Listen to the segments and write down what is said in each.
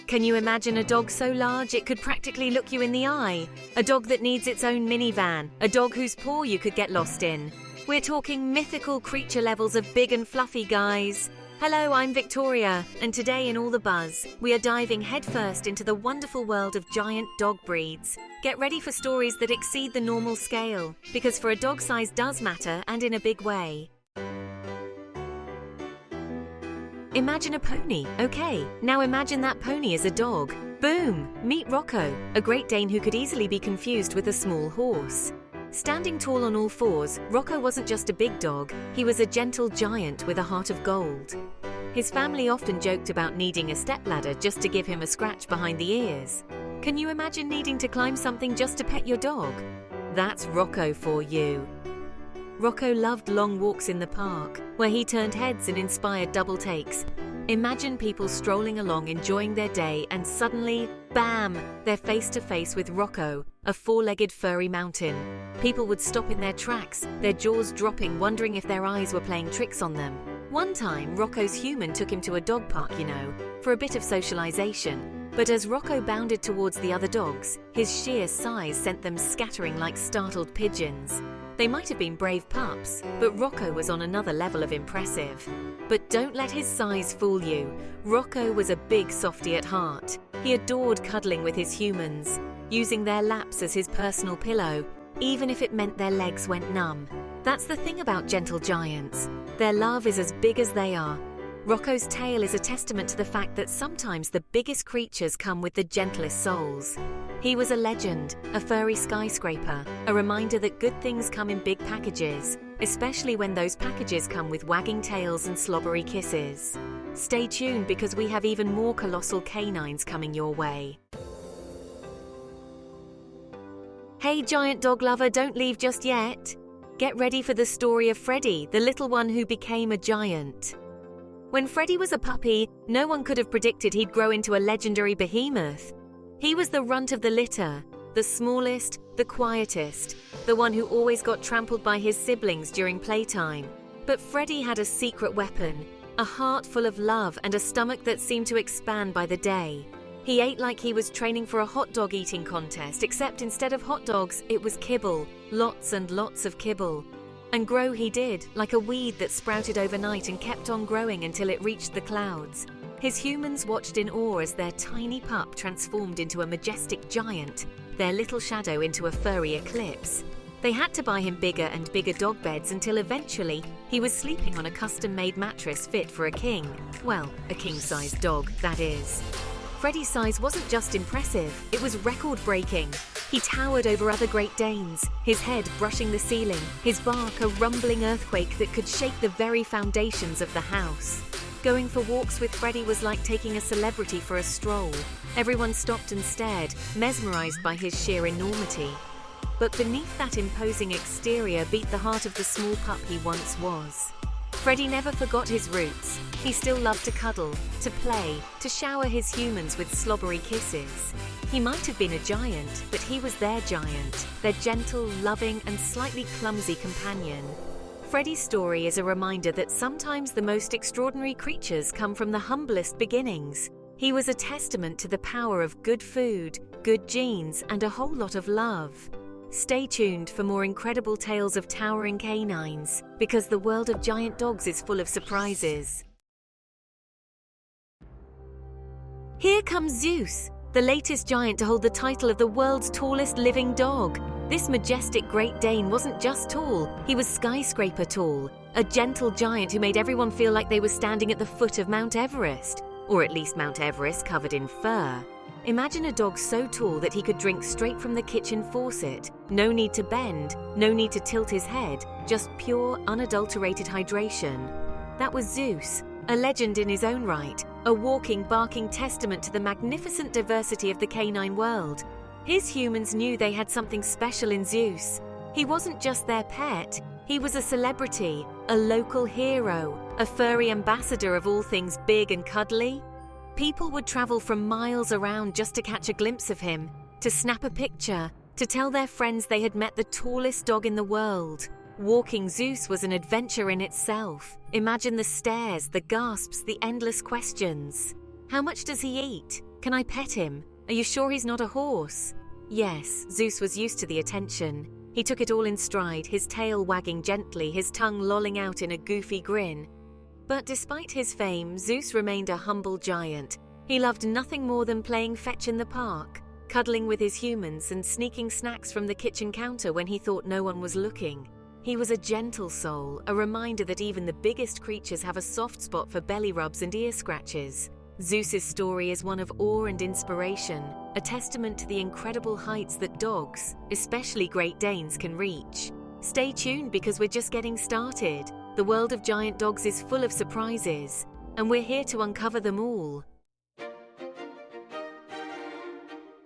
Can you imagine a dog so large it could practically look you in the eye? A dog that needs its own minivan, a dog whose paw you could get lost in. We're talking mythical creature levels of big and fluffy, guys. Hello, I'm Victoria, and today in All the Buzz, we are diving headfirst into the wonderful world of giant dog breeds. Get ready for stories that exceed the normal scale, because for a dog size does matter, and in a big way. Imagine a pony. Okay, now imagine that pony is a dog. Boom! Meet Rocco, a Great Dane who could easily be confused with a small horse. Standing tall on all fours, Rocco wasn't just a big dog, he was a gentle giant with a heart of gold. His family often joked about needing a stepladder just to give him a scratch behind the ears. Can you imagine needing to climb something just to pet your dog? That's Rocco for you. Rocco loved long walks in the park, where he turned heads and inspired double takes. Imagine people strolling along enjoying their day and suddenly, bam, they're face to face with Rocco, a four-legged furry mountain. People would stop in their tracks, their jaws dropping, wondering if their eyes were playing tricks on them. One time, Rocco's human took him to a dog park, for a bit of socialization. But as Rocco bounded towards the other dogs, his sheer size sent them scattering like startled pigeons. They might have been brave pups, but Rocco was on another level of impressive. But don't let his size fool you. Rocco was a big softie at heart. He adored cuddling with his humans, using their laps as his personal pillow, even if it meant their legs went numb. That's the thing about gentle giants. Their love is as big as they are. Rocco's tale is a testament to the fact that sometimes the biggest creatures come with the gentlest souls. He was a legend, a furry skyscraper, a reminder that good things come in big packages, especially when those packages come with wagging tails and slobbery kisses. Stay tuned because we have even more colossal canines coming your way. Hey giant dog lover, don't leave just yet. Get ready for the story of Freddy, the little one who became a giant. When Freddy was a puppy, no one could have predicted he'd grow into a legendary behemoth. He was the runt of the litter, the smallest, the quietest, the one who always got trampled by his siblings during playtime. But Freddy had a secret weapon, a heart full of love and a stomach that seemed to expand by the day. He ate like he was training for a hot dog eating contest, except instead of hot dogs, it was kibble, lots and lots of kibble. And grow he did, like a weed that sprouted overnight and kept on growing until it reached the clouds. His humans watched in awe as their tiny pup transformed into a majestic giant, their little shadow into a furry eclipse. They had to buy him bigger and bigger dog beds until eventually he was sleeping on a custom-made mattress fit for a king. Well, a king-sized dog, that is. Freddy's size wasn't just impressive, it was record-breaking. He towered over other Great Danes, his head brushing the ceiling, his bark a rumbling earthquake that could shake the very foundations of the house. Going for walks with Freddy was like taking a celebrity for a stroll. Everyone stopped and stared, mesmerized by his sheer enormity. But beneath that imposing exterior beat the heart of the small pup he once was. Freddy never forgot his roots. He still loved to cuddle, to play, to shower his humans with slobbery kisses. He might have been a giant, but he was their giant, their gentle, loving, and slightly clumsy companion. Freddy's story is a reminder that sometimes the most extraordinary creatures come from the humblest beginnings. He was a testament to the power of good food, good genes, and a whole lot of love. Stay tuned for more incredible tales of towering canines, because the world of giant dogs is full of surprises. Here comes Zeus, the latest giant to hold the title of the world's tallest living dog. This majestic Great Dane wasn't just tall, he was skyscraper tall, a gentle giant who made everyone feel like they were standing at the foot of Mount Everest, or at least Mount Everest covered in fur. Imagine a dog so tall that he could drink straight from the kitchen faucet. No need to bend, no need to tilt his head, just pure, unadulterated hydration. That was Zeus, a legend in his own right, a walking, barking testament to the magnificent diversity of the canine world. His humans knew they had something special in Zeus. He wasn't just their pet, he was a celebrity, a local hero, a furry ambassador of all things big and cuddly. People would travel from miles around just to catch a glimpse of him, to snap a picture, to tell their friends they had met the tallest dog in the world. Walking Zeus was an adventure in itself. Imagine the stares, the gasps, the endless questions. How much does he eat? Can I pet him? Are you sure he's not a horse? Yes, Zeus was used to the attention. He took it all in stride, his tail wagging gently, his tongue lolling out in a goofy grin. But despite his fame, Zeus remained a humble giant. He loved nothing more than playing fetch in the park, cuddling with his humans and sneaking snacks from the kitchen counter when he thought no one was looking. He was a gentle soul, a reminder that even the biggest creatures have a soft spot for belly rubs and ear scratches. Zeus's story is one of awe and inspiration, a testament to the incredible heights that dogs, especially Great Danes, can reach. Stay tuned because we're just getting started. The world of giant dogs is full of surprises, and we're here to uncover them all.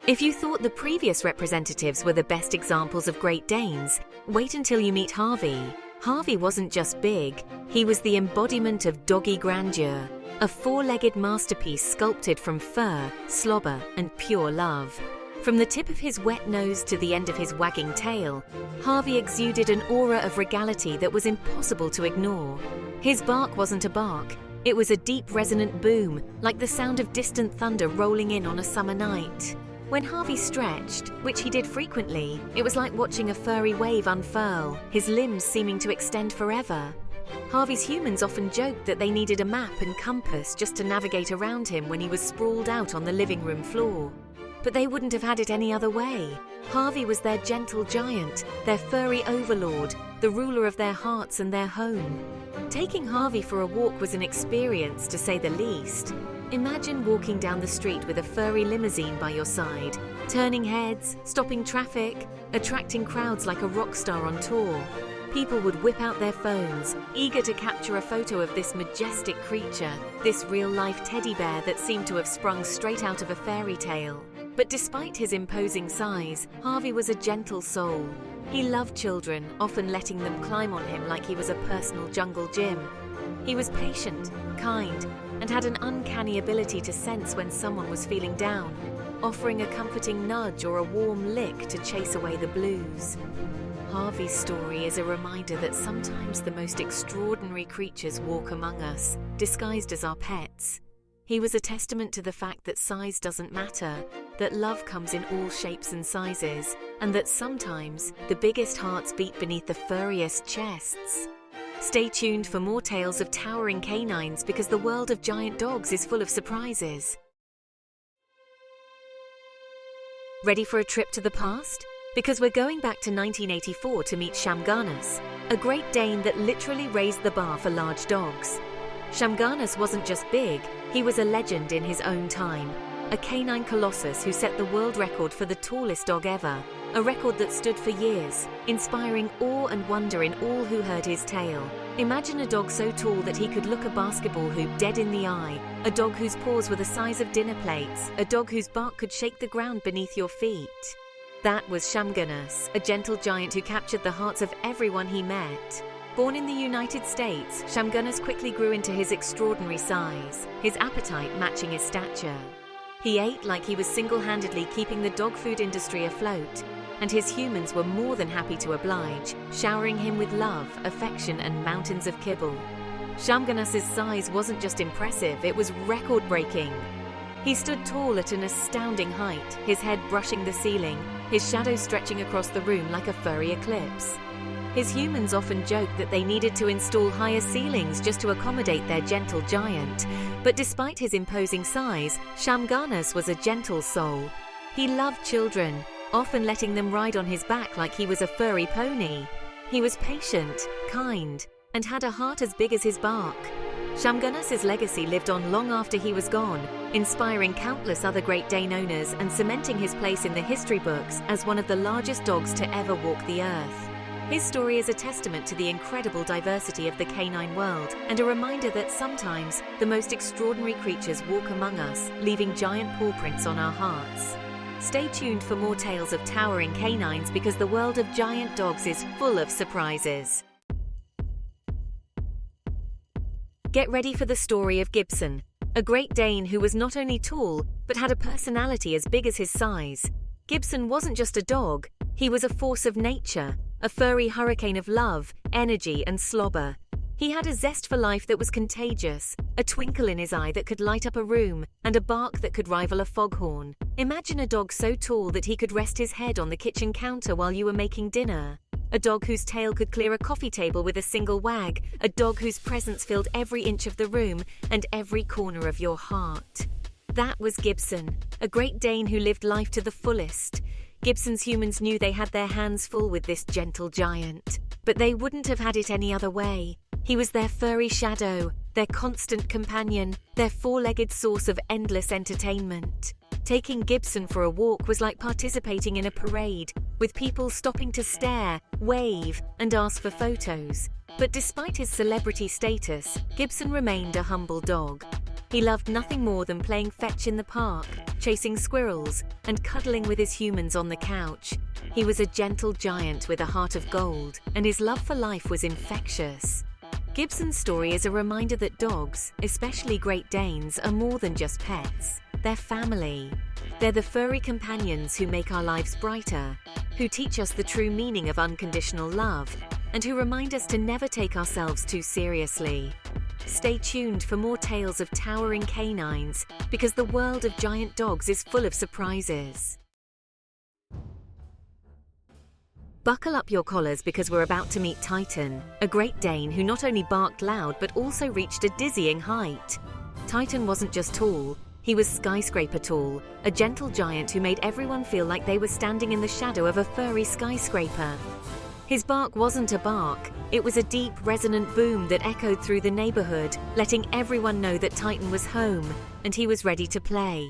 If you thought the previous representatives were the best examples of Great Danes, wait until you meet Harvey. Harvey wasn't just big, he was the embodiment of doggy grandeur, a four-legged masterpiece sculpted from fur, slobber, and pure love. From the tip of his wet nose to the end of his wagging tail, Harvey exuded an aura of regality that was impossible to ignore. His bark wasn't a bark, it was a deep resonant boom, like the sound of distant thunder rolling in on a summer night. When Harvey stretched, which he did frequently, it was like watching a furry wave unfurl, his limbs seeming to extend forever. Harvey's humans often joked that they needed a map and compass just to navigate around him when he was sprawled out on the living room floor. But they wouldn't have had it any other way. Harvey was their gentle giant, their furry overlord, the ruler of their hearts and their home. Taking Harvey for a walk was an experience, to say the least. Imagine walking down the street with a furry limousine by your side, turning heads, stopping traffic, attracting crowds like a rock star on tour. People would whip out their phones, eager to capture a photo of this majestic creature, this real-life teddy bear that seemed to have sprung straight out of a fairy tale. But despite his imposing size, Harvey was a gentle soul. He loved children, often letting them climb on him like he was a personal jungle gym. He was patient, kind, and had an uncanny ability to sense when someone was feeling down, offering a comforting nudge or a warm lick to chase away the blues. Harvey's story is a reminder that sometimes the most extraordinary creatures walk among us, disguised as our pets. He was a testament to the fact that size doesn't matter, that love comes in all shapes and sizes, and that sometimes the biggest hearts beat beneath the furriest chests. Stay tuned for more tales of towering canines because the world of giant dogs is full of surprises. Ready for a trip to the past? Because we're going back to 1984 to meet Shamgarnus, a Great Dane that literally raised the bar for large dogs. Shamgarnus wasn't just big, he was a legend in his own time, a canine colossus who set the world record for the tallest dog ever, a record that stood for years, inspiring awe and wonder in all who heard his tale. Imagine a dog so tall that he could look a basketball hoop dead in the eye, a dog whose paws were the size of dinner plates, a dog whose bark could shake the ground beneath your feet. That was Shamgarnus, a gentle giant who captured the hearts of everyone he met. Born in the United States, Shamgarnus quickly grew into his extraordinary size, his appetite matching his stature. He ate like he was single-handedly keeping the dog food industry afloat, and his humans were more than happy to oblige, showering him with love, affection, and mountains of kibble. Shamgarnus's size wasn't just impressive, it was record-breaking. He stood tall at an astounding height, his head brushing the ceiling, his shadow stretching across the room like a furry eclipse. His humans often joked that they needed to install higher ceilings just to accommodate their gentle giant. But despite his imposing size, Shamgarnus was a gentle soul. He loved children, often letting them ride on his back like he was a furry pony. He was patient, kind, and had a heart as big as his bark. Shamgarnus's legacy lived on long after he was gone, inspiring countless other Great Dane owners and cementing his place in the history books as one of the largest dogs to ever walk the earth. His story is a testament to the incredible diversity of the canine world and a reminder that sometimes the most extraordinary creatures walk among us, leaving giant paw prints on our hearts. Stay tuned for more tales of towering canines because the world of giant dogs is full of surprises. Get ready for the story of Gibson, a Great Dane who was not only tall but had a personality as big as his size. Gibson wasn't just a dog, he was a force of nature, a furry hurricane of love, energy, and slobber. He had a zest for life that was contagious, a twinkle in his eye that could light up a room, and a bark that could rival a foghorn. Imagine a dog so tall that he could rest his head on the kitchen counter while you were making dinner. A dog whose tail could clear a coffee table with a single wag. A dog whose presence filled every inch of the room and every corner of your heart. That was Gibson, a Great Dane who lived life to the fullest. Gibson's humans knew they had their hands full with this gentle giant, but they wouldn't have had it any other way. He was their furry shadow, their constant companion, their four-legged source of endless entertainment. Taking Gibson for a walk was like participating in a parade, with people stopping to stare, wave, and ask for photos. But despite his celebrity status, Gibson remained a humble dog. He loved nothing more than playing fetch in the park, chasing squirrels, and cuddling with his humans on the couch. He was a gentle giant with a heart of gold, and his love for life was infectious. Gibson's story is a reminder that dogs, especially Great Danes, are more than just pets. They're family. They're the furry companions who make our lives brighter, who teach us the true meaning of unconditional love, and who remind us to never take ourselves too seriously. Stay tuned for more tales of towering canines, because the world of giant dogs is full of surprises. Buckle up your collars because we're about to meet Titan, a Great Dane who not only barked loud but also reached a dizzying height. Titan wasn't just tall, he was skyscraper tall, a gentle giant who made everyone feel like they were standing in the shadow of a furry skyscraper. His bark wasn't a bark, it was a deep, resonant boom that echoed through the neighborhood, letting everyone know that Titan was home, and he was ready to play.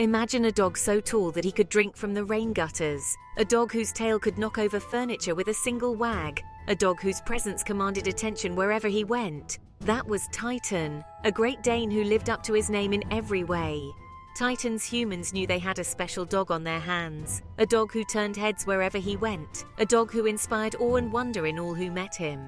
Imagine a dog so tall that he could drink from the rain gutters, a dog whose tail could knock over furniture with a single wag, a dog whose presence commanded attention wherever he went. That was Titan, a Great Dane who lived up to his name in every way. Titan's humans knew they had a special dog on their hands, a dog who turned heads wherever he went, a dog who inspired awe and wonder in all who met him.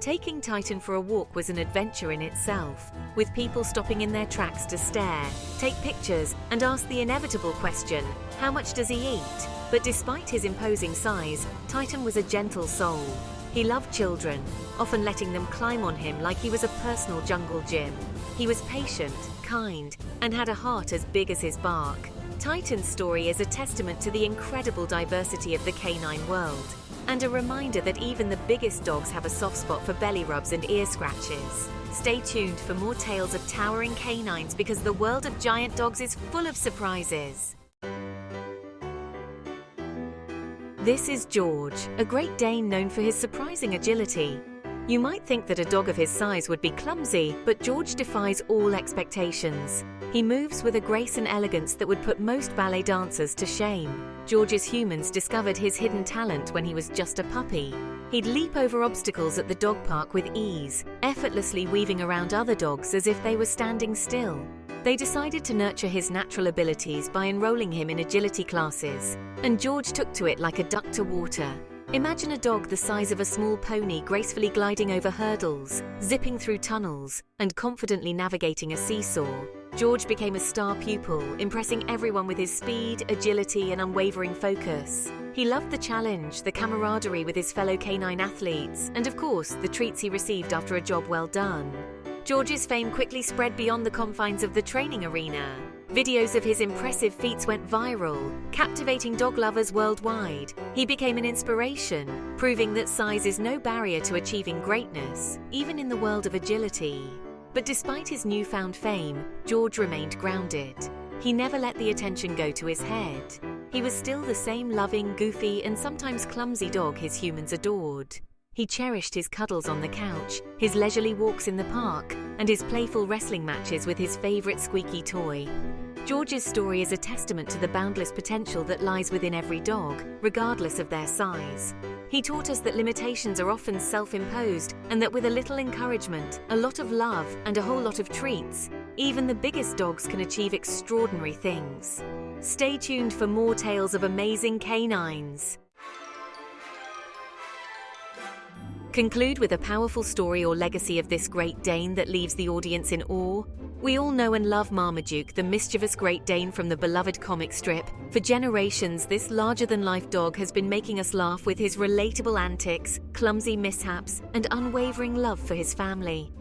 Taking Titan for a walk was an adventure in itself, with people stopping in their tracks to stare, take pictures, and ask the inevitable question, how much does he eat? But despite his imposing size, Titan was a gentle soul. He loved children, often letting them climb on him like he was a personal jungle gym. He was patient, kind, and had a heart as big as his bark. Titan's story is a testament to the incredible diversity of the canine world, and a reminder that even the biggest dogs have a soft spot for belly rubs and ear scratches. Stay tuned for more tales of towering canines because the world of giant dogs is full of surprises. This is George, a Great Dane known for his surprising agility. You might think that a dog of his size would be clumsy, but George defies all expectations. He moves with a grace and elegance that would put most ballet dancers to shame. George's humans discovered his hidden talent when he was just a puppy. He'd leap over obstacles at the dog park with ease, effortlessly weaving around other dogs as if they were standing still. They decided to nurture his natural abilities by enrolling him in agility classes, and George took to it like a duck to water. Imagine a dog the size of a small pony gracefully gliding over hurdles, zipping through tunnels, and confidently navigating a seesaw. George became a star pupil, impressing everyone with his speed, agility, and unwavering focus. He loved the challenge, the camaraderie with his fellow canine athletes, and of course, the treats he received after a job well done. George's fame quickly spread beyond the confines of the training arena. Videos of his impressive feats went viral, captivating dog lovers worldwide. He became an inspiration, proving that size is no barrier to achieving greatness, even in the world of agility. But despite his newfound fame, George remained grounded. He never let the attention go to his head. He was still the same loving, goofy, and sometimes clumsy dog his humans adored. He cherished his cuddles on the couch, his leisurely walks in the park, and his playful wrestling matches with his favorite squeaky toy. George's story is a testament to the boundless potential that lies within every dog, regardless of their size. He taught us that limitations are often self-imposed, and that with a little encouragement, a lot of love, and a whole lot of treats, even the biggest dogs can achieve extraordinary things. Stay tuned for more tales of amazing canines. Conclude with a powerful story or legacy of this Great Dane that leaves the audience in awe. We all know and love Marmaduke, the mischievous Great Dane from the beloved comic strip. For generations, this larger-than-life dog has been making us laugh with his relatable antics, clumsy mishaps, and unwavering love for his family.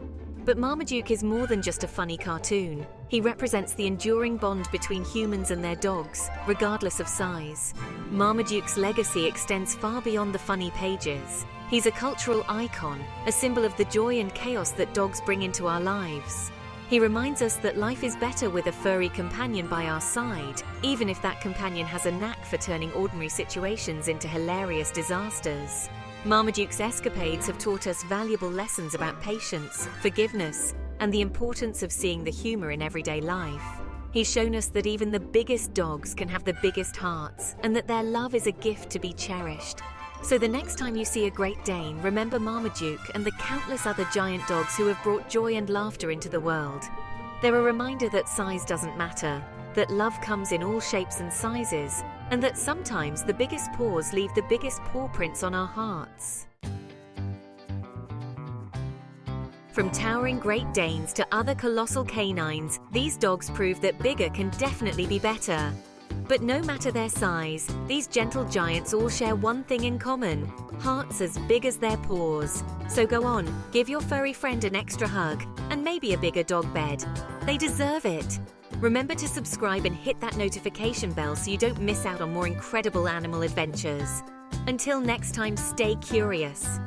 But Marmaduke is more than just a funny cartoon. He represents the enduring bond between humans and their dogs, regardless of size. Marmaduke's legacy extends far beyond the funny pages. He's a cultural icon, a symbol of the joy and chaos that dogs bring into our lives. He reminds us that life is better with a furry companion by our side, even if that companion has a knack for turning ordinary situations into hilarious disasters. Marmaduke's escapades have taught us valuable lessons about patience, forgiveness, and the importance of seeing the humor in everyday life. He's shown us that even the biggest dogs can have the biggest hearts, and that their love is a gift to be cherished. So the next time you see a Great Dane, remember Marmaduke and the countless other giant dogs who have brought joy and laughter into the world. They're a reminder that size doesn't matter, that love comes in all shapes and sizes, and that sometimes the biggest paws leave the biggest paw prints on our hearts. From towering Great Danes to other colossal canines, these dogs prove that bigger can definitely be better. But no matter their size, these gentle giants all share one thing in common: hearts as big as their paws. So go on, give your furry friend an extra hug, and maybe a bigger dog bed. They deserve it. Remember to subscribe and hit that notification bell so you don't miss out on more incredible animal adventures. Until next time, stay curious.